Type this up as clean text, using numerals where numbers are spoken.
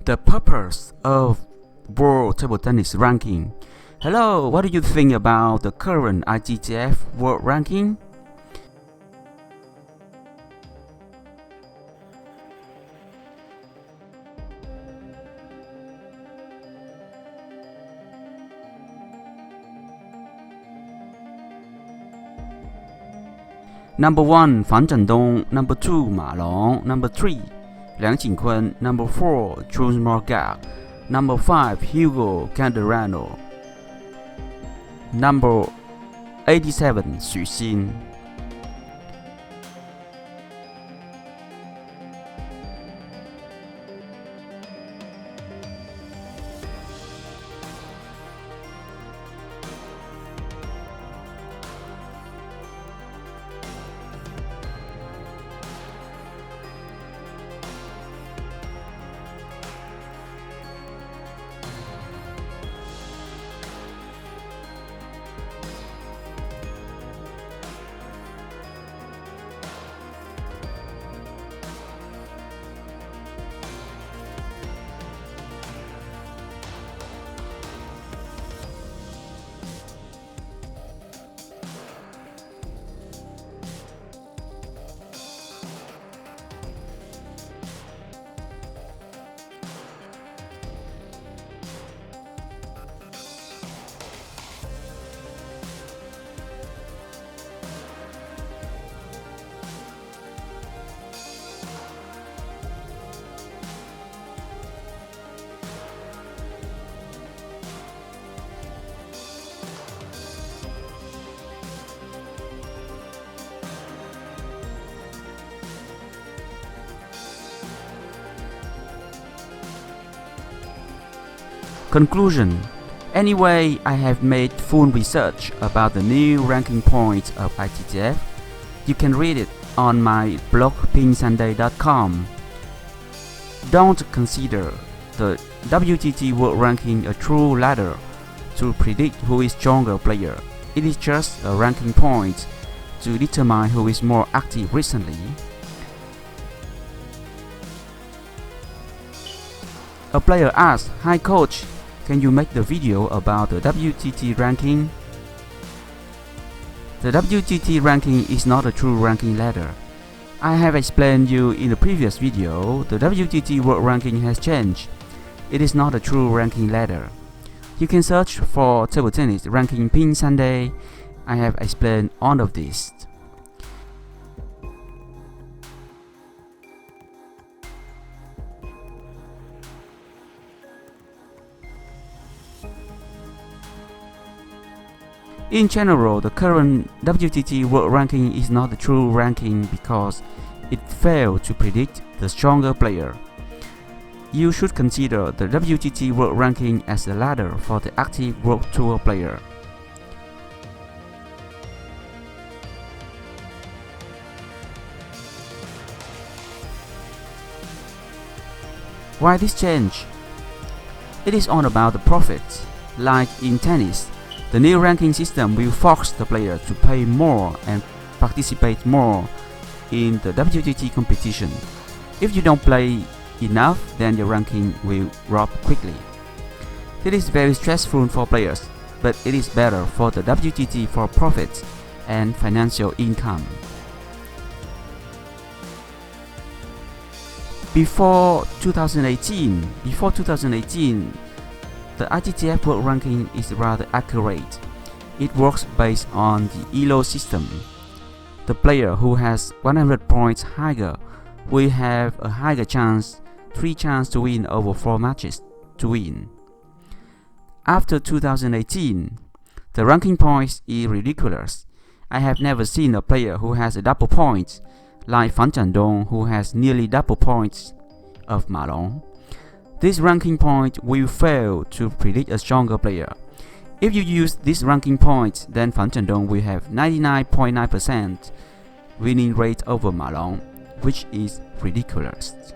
The purpose of World Table Tennis Ranking. Hello, what do you think about the current ITTF World Ranking? Number 1, Fan Zhendong. Number 2, Ma Long. Number 3, Liang Qingkun. Number 4, Jules Morgag. Number 5, Hugo Calderano. Number 87, Xu Xin. Conclusion. Anyway, I have made full research about the new ranking points of ITTF. You can read it on my blog PingSunday.com. Don't consider the WTT World Ranking a true ladder to predict who is stronger player. It is just a ranking point to determine who is more active recently. A player asked, "Hi coach, can you make the video about the WTT ranking?" The WTT ranking is not a true ranking ladder. I have explained you in the previous video, the WTT World Ranking has changed. It is not a true ranking ladder. You can search for table tennis ranking PingSunday. I have explained all of this. In general, the current WTT World Ranking is not the true ranking because it failed to predict the stronger player. You should consider the WTT World Ranking as a ladder for the active World Tour player. Why this change? It is all about the profits. Like in tennis, the new ranking system will force the player to pay more and participate more in the WTT competition. If you don't play enough, then your ranking will drop quickly. It is very stressful for players, but it is better for the WTT for profits and financial income. Before 2018, the ITTF World Ranking is rather accurate. It works based on the ELO system. The player who has 100 points higher will have a higher chance, 3 chances to win over 4 matches to win. After 2018, the ranking points is ridiculous. I have never seen a player who has a double point, like Fan Zhendong, who has nearly double points of Ma Long. This ranking point will fail to predict a stronger player. If you use this ranking point, then Fan Zhendong will have 99.9% winning rate over Ma Long, which is ridiculous.